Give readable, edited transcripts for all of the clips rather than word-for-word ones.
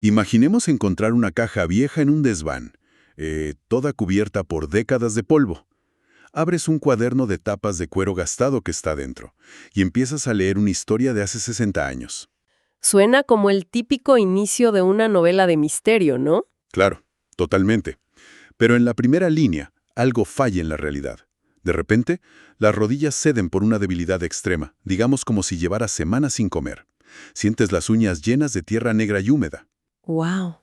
Imaginemos encontrar una caja vieja en un desván, toda cubierta por décadas de polvo. Abres un cuaderno de tapas de cuero gastado que está dentro y empiezas a leer una historia de hace 60 años. Suena como el típico inicio de una novela de misterio, ¿no? Claro, totalmente. Pero en la primera línea, algo falla en la realidad. De repente, las rodillas ceden por una debilidad extrema, digamos como si llevaras semanas sin comer. Sientes las uñas llenas de tierra negra y húmeda. ¡Wow!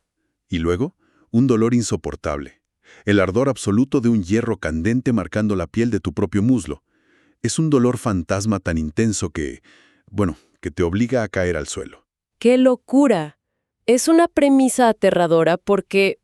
Y luego, un dolor insoportable. El ardor absoluto de un hierro candente marcando la piel de tu propio muslo. Es un dolor fantasma tan intenso que te obliga a caer al suelo. ¡Qué locura! Es una premisa aterradora porque,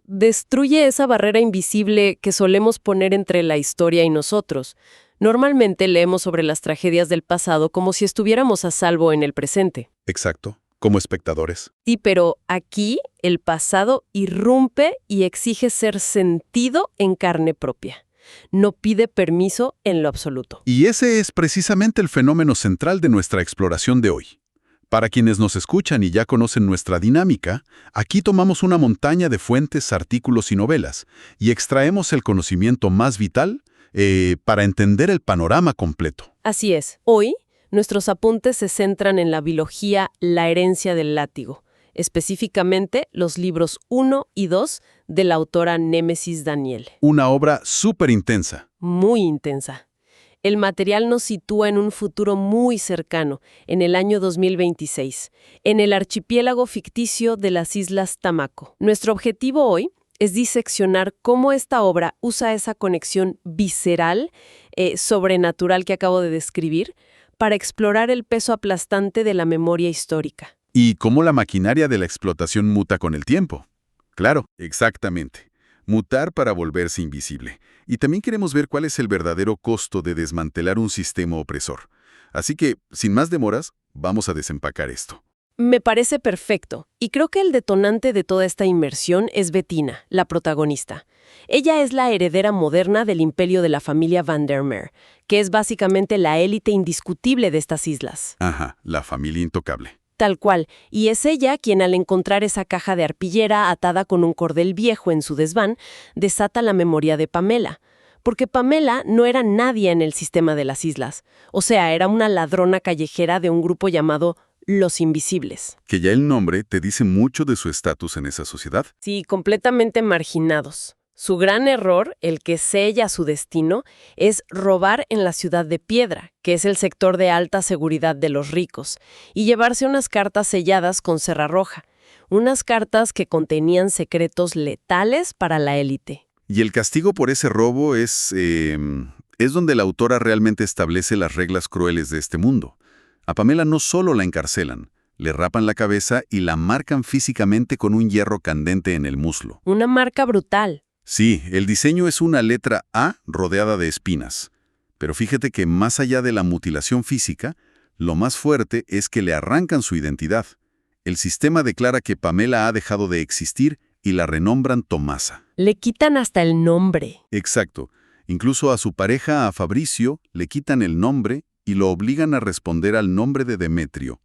destruye esa barrera invisible que solemos poner entre la historia y nosotros. Normalmente leemos sobre las tragedias del pasado como si estuviéramos a salvo en el presente. Exacto, como espectadores. Sí, pero aquí el pasado irrumpe y exige ser sentido en carne propia. No pide permiso en lo absoluto. Y ese es precisamente el fenómeno central de nuestra exploración de hoy. Para quienes nos escuchan y ya conocen nuestra dinámica, aquí tomamos una montaña de fuentes, artículos y novelas y extraemos el conocimiento más vital para entender el panorama completo. Así es. Hoy, nuestros apuntes se centran en la biología La herencia del látigo, específicamente los libros 1 y 2 de la autora Némesis Daniel. Una obra súper intensa. Muy intensa. El material nos sitúa en un futuro muy cercano, en el año 2026, en el archipiélago ficticio de las Islas Tamako. Nuestro objetivo hoy es diseccionar cómo esta obra usa esa conexión visceral, sobrenatural que acabo de describir, para explorar el peso aplastante de la memoria histórica. Y cómo la maquinaria de la explotación muta con el tiempo. Claro, exactamente. Mutar para volverse invisible. Y también queremos ver cuál es el verdadero costo de desmantelar un sistema opresor. Así que, sin más demoras, vamos a desempacar esto. Me parece perfecto, y creo que el detonante de toda esta inmersión es Bettina, la protagonista. Ella es la heredera moderna del imperio de la familia Van der Meer, que es básicamente la élite indiscutible de estas islas. Ajá, la familia intocable. Tal cual, y es ella quien al encontrar esa caja de arpillera atada con un cordel viejo en su desván, desata la memoria de Pamela. Porque Pamela no era nadie en el sistema de las islas. O sea, era una ladrona callejera de un grupo llamado Los Invisibles. Que ya el nombre te dice mucho de su estatus en esa sociedad. Sí, completamente marginados. Su gran error, el que sella su destino, es robar en la ciudad de Piedra, que es el sector de alta seguridad de los ricos, y llevarse unas cartas selladas con cerra roja, unas cartas que contenían secretos letales para la élite. Y el castigo por ese robo es donde la autora realmente establece las reglas crueles de este mundo. A Pamela no solo la encarcelan, le rapan la cabeza y la marcan físicamente con un hierro candente en el muslo. Una marca brutal. Sí, el diseño es una letra A rodeada de espinas. Pero fíjate que más allá de la mutilación física, lo más fuerte es que le arrancan su identidad. El sistema declara que Pamela ha dejado de existir y la renombran Tomasa. Le quitan hasta el nombre. Exacto. Incluso a su pareja, a Fabricio, le quitan el nombre y lo obligan a responder al nombre de Demetrio.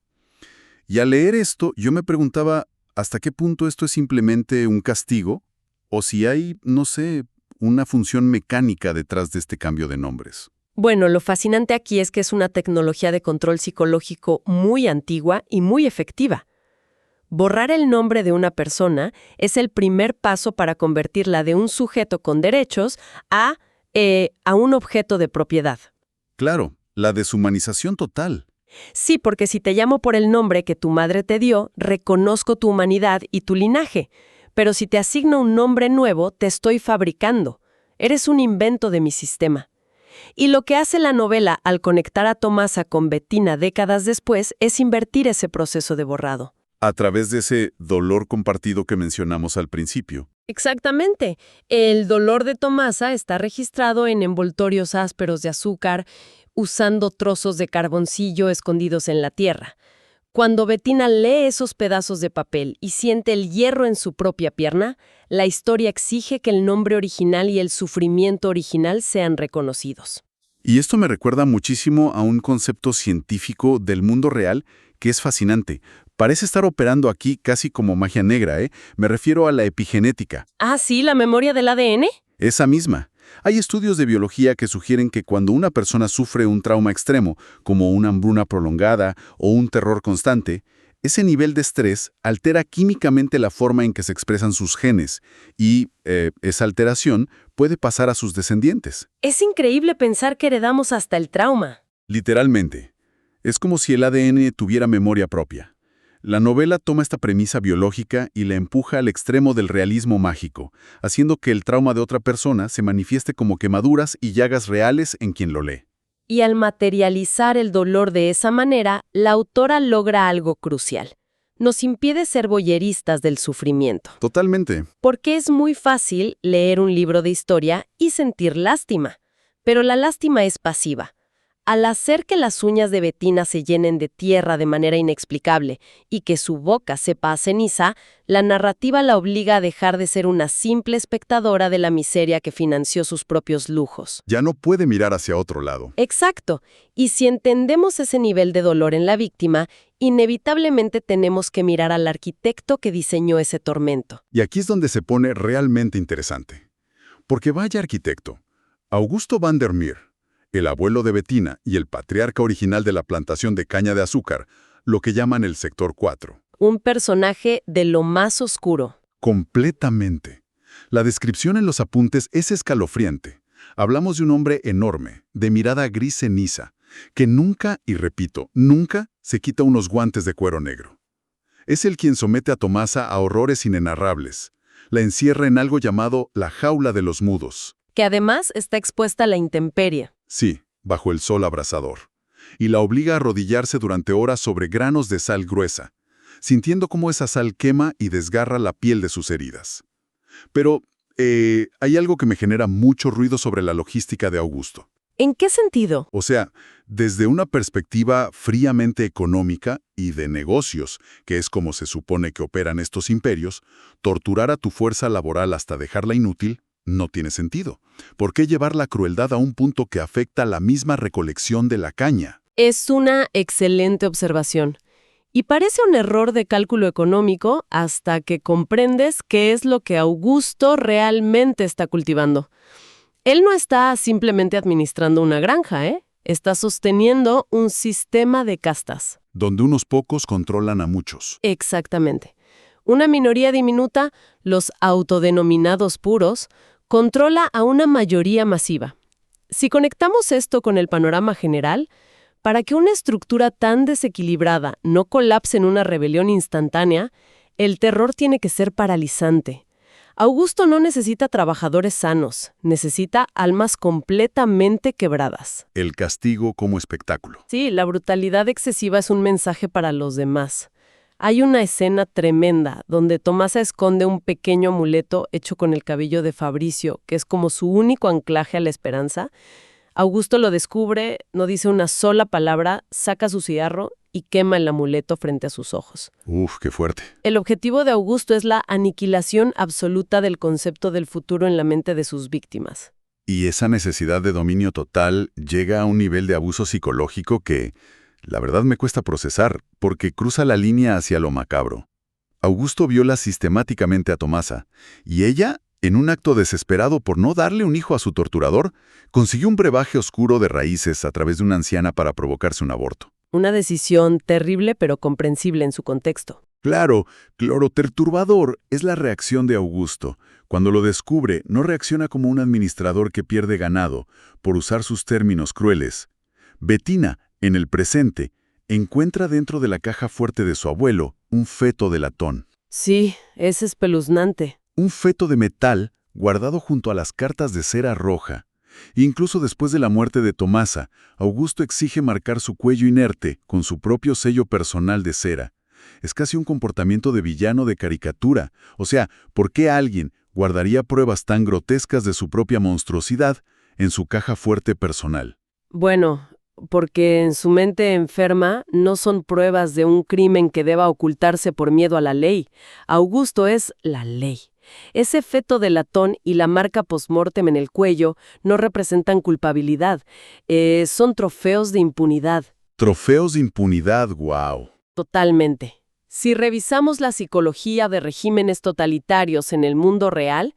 Y al leer esto, yo me preguntaba hasta qué punto esto es simplemente un castigo o si hay, no sé, una función mecánica detrás de este cambio de nombres. Bueno, lo fascinante aquí es que es una tecnología de control psicológico muy antigua y muy efectiva. Borrar el nombre de una persona es el primer paso para convertirla de un sujeto con derechos a un objeto de propiedad. Claro, la deshumanización total. Sí, porque si te llamo por el nombre que tu madre te dio, reconozco tu humanidad y tu linaje. Pero si te asigno un nombre nuevo, te estoy fabricando. Eres un invento de mi sistema. Y lo que hace la novela al conectar a Tomasa con Bettina décadas después es invertir ese proceso de borrado. A través de ese dolor compartido que mencionamos al principio. Exactamente. El dolor de Tomasa está registrado en envoltorios ásperos de azúcar, usando trozos de carboncillo escondidos en la tierra. Cuando Bettina lee esos pedazos de papel y siente el hierro en su propia pierna, la historia exige que el nombre original y el sufrimiento original sean reconocidos. Y esto me recuerda muchísimo a un concepto científico del mundo real que es fascinante, Parece estar operando aquí casi como magia negra, ¿eh? Me refiero a la epigenética. Ah, sí, la memoria del ADN. Esa misma. Hay estudios de biología que sugieren que cuando una persona sufre un trauma extremo, como una hambruna prolongada o un terror constante, ese nivel de estrés altera químicamente la forma en que se expresan sus genes y esa alteración puede pasar a sus descendientes. Es increíble pensar que heredamos hasta el trauma. Literalmente. Es como si el ADN tuviera memoria propia. La novela toma esta premisa biológica y la empuja al extremo del realismo mágico, haciendo que el trauma de otra persona se manifieste como quemaduras y llagas reales en quien lo lee. Y al materializar el dolor de esa manera, la autora logra algo crucial. Nos impide ser voyeristas del sufrimiento. Totalmente. Porque es muy fácil leer un libro de historia y sentir lástima. Pero la lástima es pasiva. Al hacer que las uñas de Bettina se llenen de tierra de manera inexplicable y que su boca sepa a ceniza, la narrativa la obliga a dejar de ser una simple espectadora de la miseria que financió sus propios lujos. Ya no puede mirar hacia otro lado. Exacto. Y si entendemos ese nivel de dolor en la víctima, inevitablemente tenemos que mirar al arquitecto que diseñó ese tormento. Y aquí es donde se pone realmente interesante. Porque vaya arquitecto, Augusto van der Meer, el abuelo de Bettina y el patriarca original de la plantación de caña de azúcar, lo que llaman el sector 4. Un personaje de lo más oscuro. Completamente. La descripción en los apuntes es escalofriante. Hablamos de un hombre enorme, de mirada gris ceniza, que nunca, y repito, nunca se quita unos guantes de cuero negro. Es el quien somete a Tomasa a horrores inenarrables. La encierra en algo llamado la jaula de los mudos. Que además está expuesta a la intemperie. Sí, bajo el sol abrasador. Y la obliga a arrodillarse durante horas sobre granos de sal gruesa, sintiendo cómo esa sal quema y desgarra la piel de sus heridas. Pero hay algo que me genera mucho ruido sobre la logística de Augusto. ¿En qué sentido? O sea, desde una perspectiva fríamente económica y de negocios, que es como se supone que operan estos imperios, torturar a tu fuerza laboral hasta dejarla inútil no tiene sentido. ¿Por qué llevar la crueldad a un punto que afecta la misma recolección de la caña? Es una excelente observación. Y parece un error de cálculo económico hasta que comprendes qué es lo que Augusto realmente está cultivando. Él no está simplemente administrando una granja, ¿eh? Está sosteniendo un sistema de castas. Donde unos pocos controlan a muchos. Exactamente. Una minoría diminuta, los autodenominados puros, controla a una mayoría masiva. Si conectamos esto con el panorama general, para que una estructura tan desequilibrada no colapse en una rebelión instantánea, el terror tiene que ser paralizante. Augusto no necesita trabajadores sanos, necesita almas completamente quebradas. El castigo como espectáculo. Sí, la brutalidad excesiva es un mensaje para los demás. Hay una escena tremenda donde Tomasa esconde un pequeño amuleto hecho con el cabello de Fabricio, que es como su único anclaje a la esperanza. Augusto lo descubre, no dice una sola palabra, saca su cigarro y quema el amuleto frente a sus ojos. Uf, qué fuerte. El objetivo de Augusto es la aniquilación absoluta del concepto del futuro en la mente de sus víctimas. Y esa necesidad de dominio total llega a un nivel de abuso psicológico que, la verdad, me cuesta procesar, porque cruza la línea hacia lo macabro. Augusto viola sistemáticamente a Tomasa, y ella, en un acto desesperado por no darle un hijo a su torturador, consiguió un brebaje oscuro de raíces a través de una anciana para provocarse un aborto. Una decisión terrible pero comprensible en su contexto. Claro, lo perturbador es la reacción de Augusto. Cuando lo descubre, no reacciona como un administrador que pierde ganado, por usar sus términos crueles. Bettina, en el presente, encuentra dentro de la caja fuerte de su abuelo un feto de latón. Sí, es espeluznante. Un feto de metal guardado junto a las cartas de cera roja. Incluso después de la muerte de Tomasa, Augusto exige marcar su cuello inerte con su propio sello personal de cera. Es casi un comportamiento de villano de caricatura. O sea, ¿por qué alguien guardaría pruebas tan grotescas de su propia monstruosidad en su caja fuerte personal? Bueno, porque en su mente enferma no son pruebas de un crimen que deba ocultarse por miedo a la ley. Augusto es la ley. Ese feto de latón y la marca postmortem en el cuello no representan culpabilidad, son trofeos de impunidad. Trofeos de impunidad, wow. Totalmente. Si revisamos la psicología de regímenes totalitarios en el mundo real,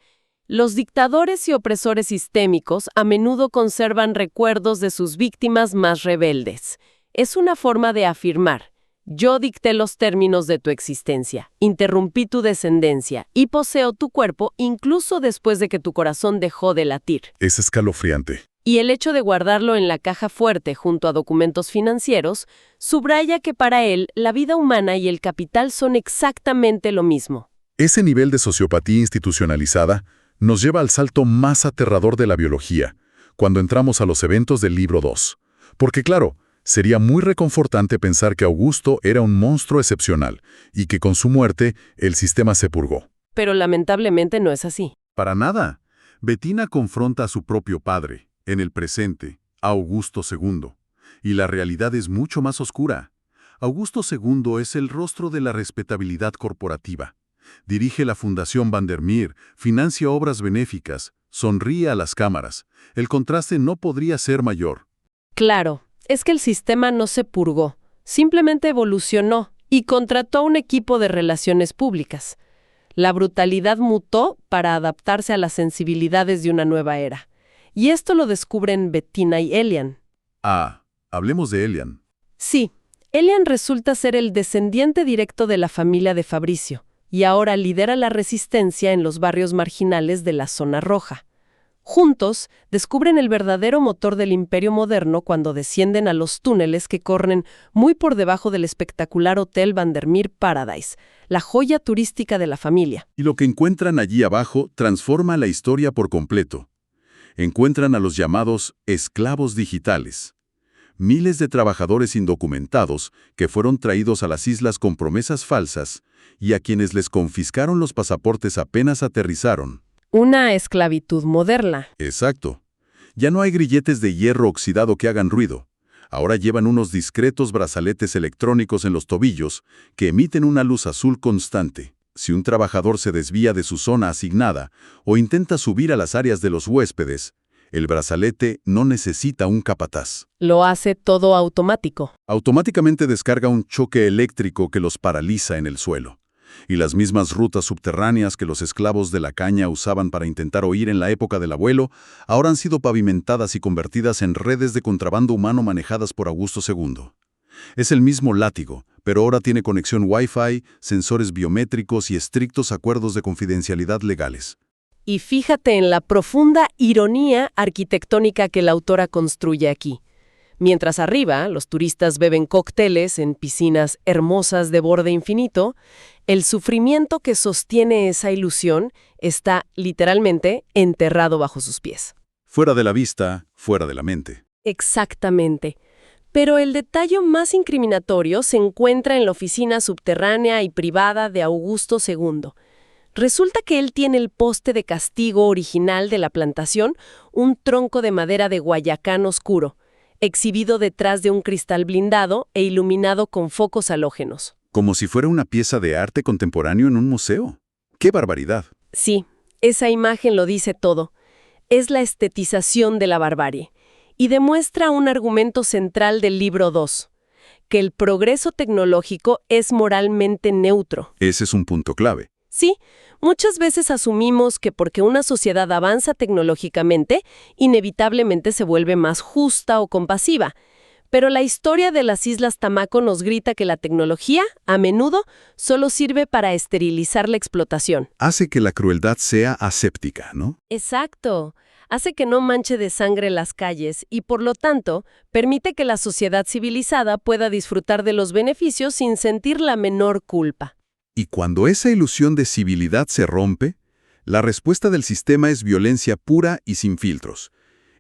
los dictadores y opresores sistémicos a menudo conservan recuerdos de sus víctimas más rebeldes. Es una forma de afirmar: yo dicté los términos de tu existencia, interrumpí tu descendencia y poseo tu cuerpo incluso después de que tu corazón dejó de latir. Es escalofriante. Y el hecho de guardarlo en la caja fuerte junto a documentos financieros subraya que para él la vida humana y el capital son exactamente lo mismo. Ese nivel de sociopatía institucionalizada nos lleva al salto más aterrador de la biología, cuando entramos a los eventos del libro 2. Porque claro, sería muy reconfortante pensar que Augusto era un monstruo excepcional y que con su muerte el sistema se purgó. Pero lamentablemente no es así. Para nada. Bettina confronta a su propio padre, en el presente, a Augusto II. Y la realidad es mucho más oscura. Augusto II es el rostro de la respetabilidad corporativa. Dirige la Fundación Vandermeer, financia obras benéficas, sonríe a las cámaras. El contraste no podría ser mayor. Claro, es que el sistema no se purgó, simplemente evolucionó y contrató a un equipo de relaciones públicas. La brutalidad mutó para adaptarse a las sensibilidades de una nueva era. Y esto lo descubren Bettina y Elian. Hablemos de Elian. Sí, Elian resulta ser el descendiente directo de la familia de Fabricio, y ahora lidera la resistencia en los barrios marginales de la zona roja. Juntos, descubren el verdadero motor del imperio moderno cuando descienden a los túneles que corren muy por debajo del espectacular Hotel Vandermeer Paradise, la joya turística de la familia. Y lo que encuentran allí abajo transforma la historia por completo. Encuentran a los llamados esclavos digitales. Miles de trabajadores indocumentados que fueron traídos a las islas con promesas falsas y a quienes les confiscaron los pasaportes apenas aterrizaron. Una esclavitud moderna. Exacto. Ya no hay grilletes de hierro oxidado que hagan ruido. Ahora llevan unos discretos brazaletes electrónicos en los tobillos que emiten una luz azul constante. Si un trabajador se desvía de su zona asignada o intenta subir a las áreas de los huéspedes, el brazalete no necesita un capataz. Lo hace todo automático. Automáticamente descarga un choque eléctrico que los paraliza en el suelo. Y las mismas rutas subterráneas que los esclavos de la caña usaban para intentar huir en la época del abuelo, ahora han sido pavimentadas y convertidas en redes de contrabando humano manejadas por Augusto II. Es el mismo látigo, pero ahora tiene conexión Wi-Fi, sensores biométricos y estrictos acuerdos de confidencialidad legales. Y fíjate en la profunda ironía arquitectónica que la autora construye aquí. Mientras arriba, los turistas beben cócteles en piscinas hermosas de borde infinito, el sufrimiento que sostiene esa ilusión está, literalmente, enterrado bajo sus pies. Fuera de la vista, fuera de la mente. Exactamente. Pero el detalle más incriminatorio se encuentra en la oficina subterránea y privada de Augusto II. Resulta que él tiene el poste de castigo original de la plantación, un tronco de madera de guayacán oscuro, exhibido detrás de un cristal blindado e iluminado con focos halógenos. Como si fuera una pieza de arte contemporáneo en un museo. ¡Qué barbaridad! Sí, esa imagen lo dice todo. Es la estetización de la barbarie y demuestra un argumento central del libro 2, que el progreso tecnológico es moralmente neutro. Ese es un punto clave. Sí, muchas veces asumimos que porque una sociedad avanza tecnológicamente, inevitablemente se vuelve más justa o compasiva. Pero la historia de las Islas Tamaco nos grita que la tecnología, a menudo, solo sirve para esterilizar la explotación. Hace que la crueldad sea aséptica, ¿no? Exacto. Hace que no manche de sangre las calles y, por lo tanto, permite que la sociedad civilizada pueda disfrutar de los beneficios sin sentir la menor culpa. Y cuando esa ilusión de civilidad se rompe, la respuesta del sistema es violencia pura y sin filtros.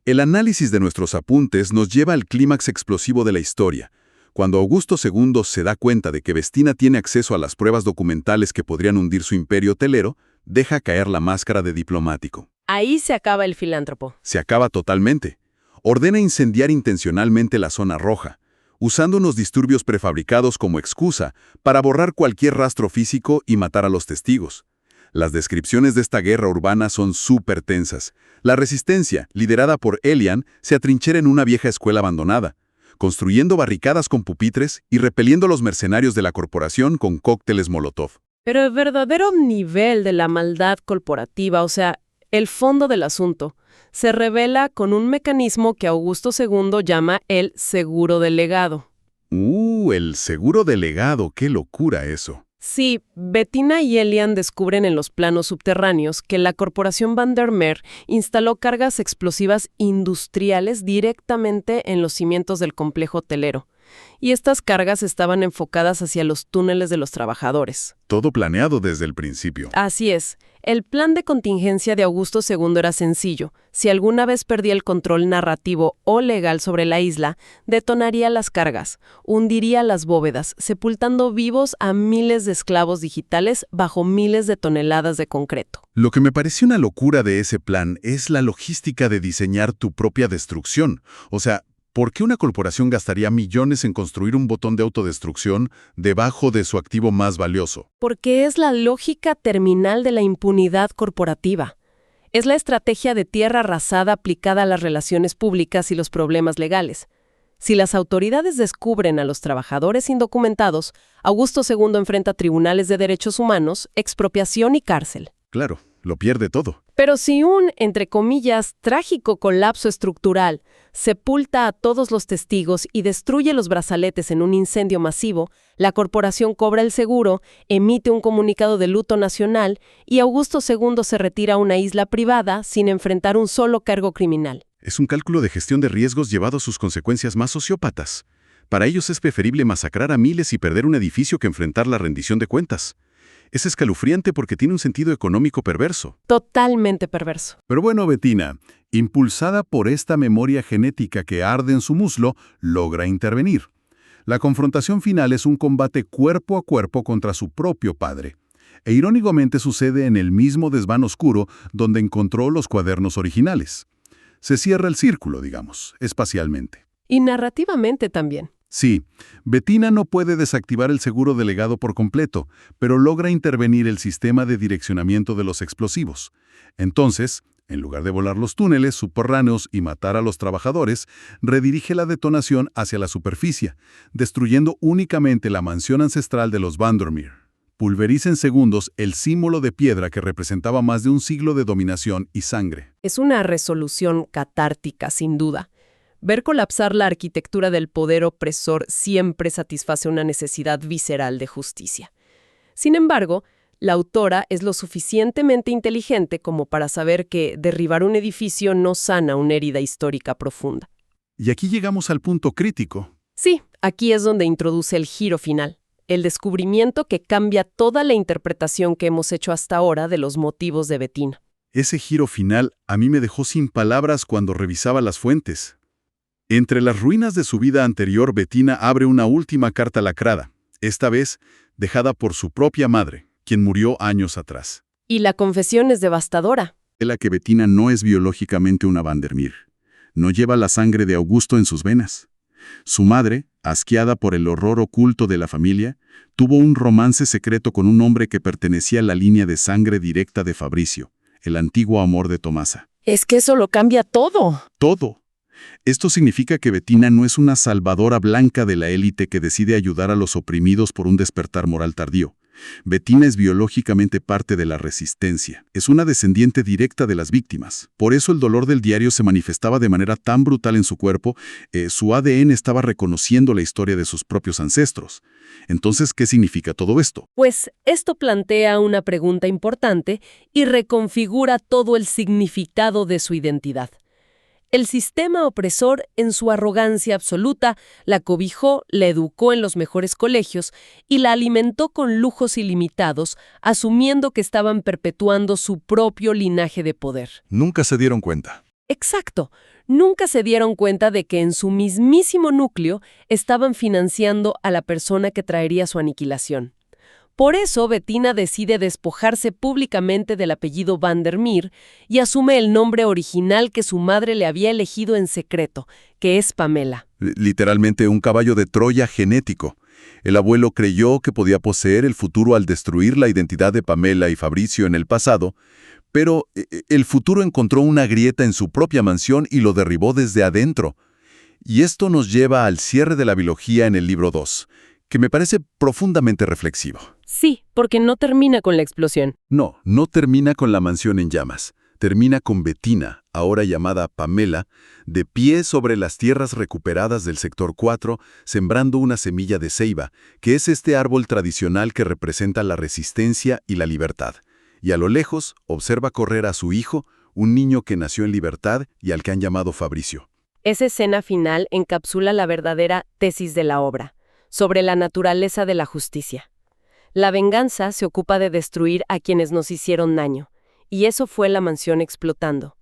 El análisis de nuestros apuntes nos lleva al clímax explosivo de la historia. Cuando Augusto II se da cuenta de que Bettina tiene acceso a las pruebas documentales que podrían hundir su imperio hotelero, deja caer la máscara de diplomático. Ahí se acaba el filántropo. Se acaba totalmente. Ordena incendiar intencionalmente la zona roja, usando unos disturbios prefabricados como excusa para borrar cualquier rastro físico y matar a los testigos. Las descripciones de esta guerra urbana son súper tensas. La resistencia, liderada por Elian, se atrinchera en una vieja escuela abandonada. construyendo barricadas con pupitres y repeliendo a los mercenarios de la corporación con cócteles Molotov. Pero el verdadero nivel de la maldad corporativa, o sea, el fondo del asunto, se revela con un mecanismo que Augusto II llama el seguro delegado. El seguro delegado, qué locura eso. Sí, Bettina y Elian descubren en los planos subterráneos que la corporación Vandermeer instaló cargas explosivas industriales directamente en los cimientos del complejo hotelero. Y estas cargas estaban enfocadas hacia los túneles de los trabajadores. Todo planeado desde el principio. Así es. El plan de contingencia de Augusto II era sencillo. Si alguna vez perdía el control narrativo o legal sobre la isla, detonaría las cargas, hundiría las bóvedas, sepultando vivos a miles de esclavos digitales bajo miles de toneladas de concreto. Lo que me pareció una locura de ese plan es la logística de diseñar tu propia destrucción. O sea, ¿por qué una corporación gastaría millones en construir un botón de autodestrucción debajo de su activo más valioso? Porque es la lógica terminal de la impunidad corporativa. Es la estrategia de tierra arrasada aplicada a las relaciones públicas y los problemas legales. Si las autoridades descubren a los trabajadores indocumentados, Augusto II enfrenta tribunales de derechos humanos, expropiación y cárcel. Claro, lo pierde todo. Pero si un, entre comillas, trágico colapso estructural sepulta a todos los testigos y destruye los brazaletes en un incendio masivo, la corporación cobra el seguro, emite un comunicado de luto nacional y Augusto II se retira a una isla privada sin enfrentar un solo cargo criminal. Es un cálculo de gestión de riesgos llevado a sus consecuencias más sociópatas. Para ellos es preferible masacrar a miles y perder un edificio que enfrentar la rendición de cuentas. Es escalofriante porque tiene un sentido económico perverso. Totalmente perverso. Pero bueno, Bettina, impulsada por esta memoria genética que arde en su muslo, logra intervenir. La confrontación final es un combate cuerpo a cuerpo contra su propio padre. E irónicamente sucede en el mismo desván oscuro donde encontró los cuadernos originales. Se cierra el círculo, digamos, espacialmente. Y narrativamente también. Sí, Bettina no puede desactivar el seguro delegado por completo, pero logra intervenir el sistema de direccionamiento de los explosivos. Entonces, en lugar de volar los túneles subterráneos y matar a los trabajadores, redirige la detonación hacia la superficie, destruyendo únicamente la mansión ancestral de los Vandermeer. Pulveriza en segundos el símbolo de piedra que representaba más de un siglo de dominación y sangre. Es una resolución catártica, sin duda. Ver colapsar la arquitectura del poder opresor siempre satisface una necesidad visceral de justicia. Sin embargo, la autora es lo suficientemente inteligente como para saber que derribar un edificio no sana una herida histórica profunda. Y aquí llegamos al punto crítico. Sí, aquí es donde introduce el giro final, el descubrimiento que cambia toda la interpretación que hemos hecho hasta ahora de los motivos de Bettina. Ese giro final a mí me dejó sin palabras cuando revisaba las fuentes. Entre las ruinas de su vida anterior, Bettina abre una última carta lacrada, esta vez dejada por su propia madre, quien murió años atrás. Y la confesión es devastadora. La que Bettina no es biológicamente una Vandermeer. No lleva la sangre de Augusto en sus venas. Su madre, asqueada por el horror oculto de la familia, tuvo un romance secreto con un hombre que pertenecía a la línea de sangre directa de Fabrizio, el antiguo amor de Tomasa. Es que eso lo cambia todo. Todo. Esto significa que Bettina no es una salvadora blanca de la élite que decide ayudar a los oprimidos por un despertar moral tardío. Bettina es biológicamente parte de la resistencia. Es una descendiente directa de las víctimas. Por eso el dolor del diario se manifestaba de manera tan brutal en su cuerpo. Su ADN estaba reconociendo la historia de sus propios ancestros. Entonces, ¿qué significa todo esto? Pues esto plantea una pregunta importante y reconfigura todo el significado de su identidad. El sistema opresor, en su arrogancia absoluta, la cobijó, la educó en los mejores colegios y la alimentó con lujos ilimitados, asumiendo que estaban perpetuando su propio linaje de poder. Nunca se dieron cuenta. Exacto. Nunca se dieron cuenta de que en su mismísimo núcleo estaban financiando a la persona que traería su aniquilación. Por eso, Bettina decide despojarse públicamente del apellido Vandermeer y asume el nombre original que su madre le había elegido en secreto, que es Pamela. Literalmente un caballo de Troya genético. El abuelo creyó que podía poseer el futuro al destruir la identidad de Pamela y Fabrizio en el pasado, pero el futuro encontró una grieta en su propia mansión y lo derribó desde adentro. Y esto nos lleva al cierre de la biología en el libro 2, que me parece profundamente reflexivo. Sí, porque no termina con la explosión. No termina con la mansión en llamas. Termina con Bettina, ahora llamada Pamela, de pie sobre las tierras recuperadas del sector 4, sembrando una semilla de ceiba, que es este árbol tradicional que representa la resistencia y la libertad. Y a lo lejos observa correr a su hijo, un niño que nació en libertad y al que han llamado Fabricio. Esa escena final encapsula la verdadera tesis de la obra, sobre la naturaleza de la justicia. La venganza se ocupa de destruir a quienes nos hicieron daño, y eso fue la mansión explotando.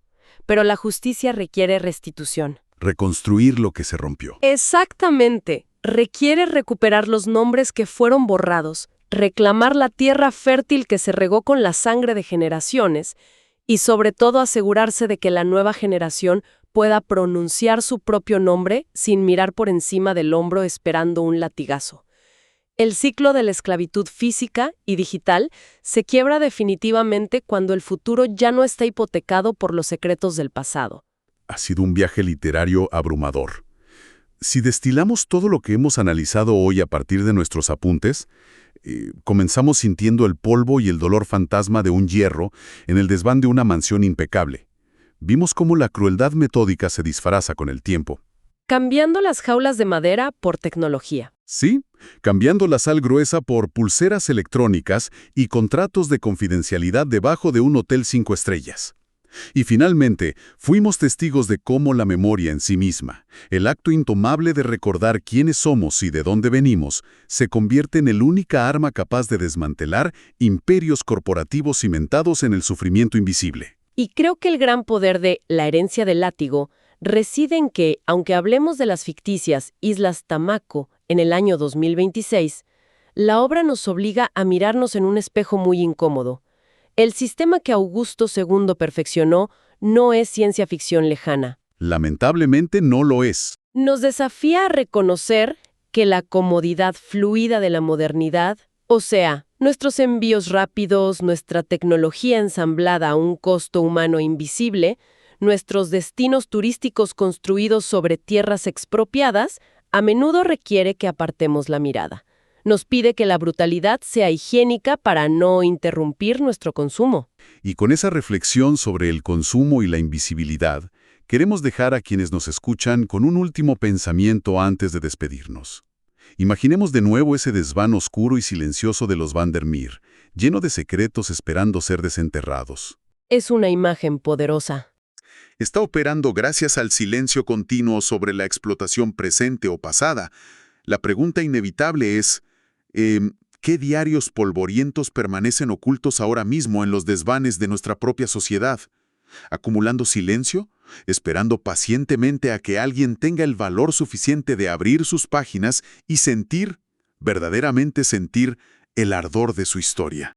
Pero la justicia requiere restitución. Reconstruir lo que se rompió. Exactamente. Requiere recuperar los nombres que fueron borrados, reclamar la tierra fértil que se regó con la sangre de generaciones y sobre todo asegurarse de que la nueva generación pueda pronunciar su propio nombre sin mirar por encima del hombro esperando un latigazo. El ciclo de la esclavitud física y digital se quiebra definitivamente cuando el futuro ya no está hipotecado por los secretos del pasado. Ha sido un viaje literario abrumador. Si destilamos todo lo que hemos analizado hoy a partir de nuestros apuntes, comenzamos sintiendo el polvo y el dolor fantasma de un hierro en el desván de una mansión impecable. Vimos cómo la crueldad metódica se disfraza con el tiempo. Cambiando las jaulas de madera por tecnología. Sí, cambiando la sal gruesa por pulseras electrónicas y contratos de confidencialidad debajo de un hotel 5 estrellas. Y finalmente, fuimos testigos de cómo la memoria en sí misma, el acto intomable de recordar quiénes somos y de dónde venimos, se convierte en el única arma capaz de desmantelar imperios corporativos cimentados en el sufrimiento invisible. Y creo que el gran poder de La herencia del látigo reside en que, aunque hablemos de las ficticias Islas Tamaco en el año 2026, la obra nos obliga a mirarnos en un espejo muy incómodo. El sistema que Augusto II perfeccionó no es ciencia ficción lejana. Lamentablemente no lo es. Nos desafía a reconocer que la comodidad fluida de la modernidad, o sea, nuestros envíos rápidos, nuestra tecnología ensamblada a un costo humano invisible, nuestros destinos turísticos construidos sobre tierras expropiadas, a menudo requiere que apartemos la mirada. Nos pide que la brutalidad sea higiénica para no interrumpir nuestro consumo. Y con esa reflexión sobre el consumo y la invisibilidad, queremos dejar a quienes nos escuchan con un último pensamiento antes de despedirnos. Imaginemos de nuevo ese desván oscuro y silencioso de los Vandermeer, lleno de secretos esperando ser desenterrados. Es una imagen poderosa. Está operando gracias al silencio continuo sobre la explotación presente o pasada. La pregunta inevitable es, ¿qué diarios polvorientos permanecen ocultos ahora mismo en los desvanes de nuestra propia sociedad? ¿Acumulando silencio? ¿Esperando pacientemente a que alguien tenga el valor suficiente de abrir sus páginas y sentir, verdaderamente sentir, el ardor de su historia?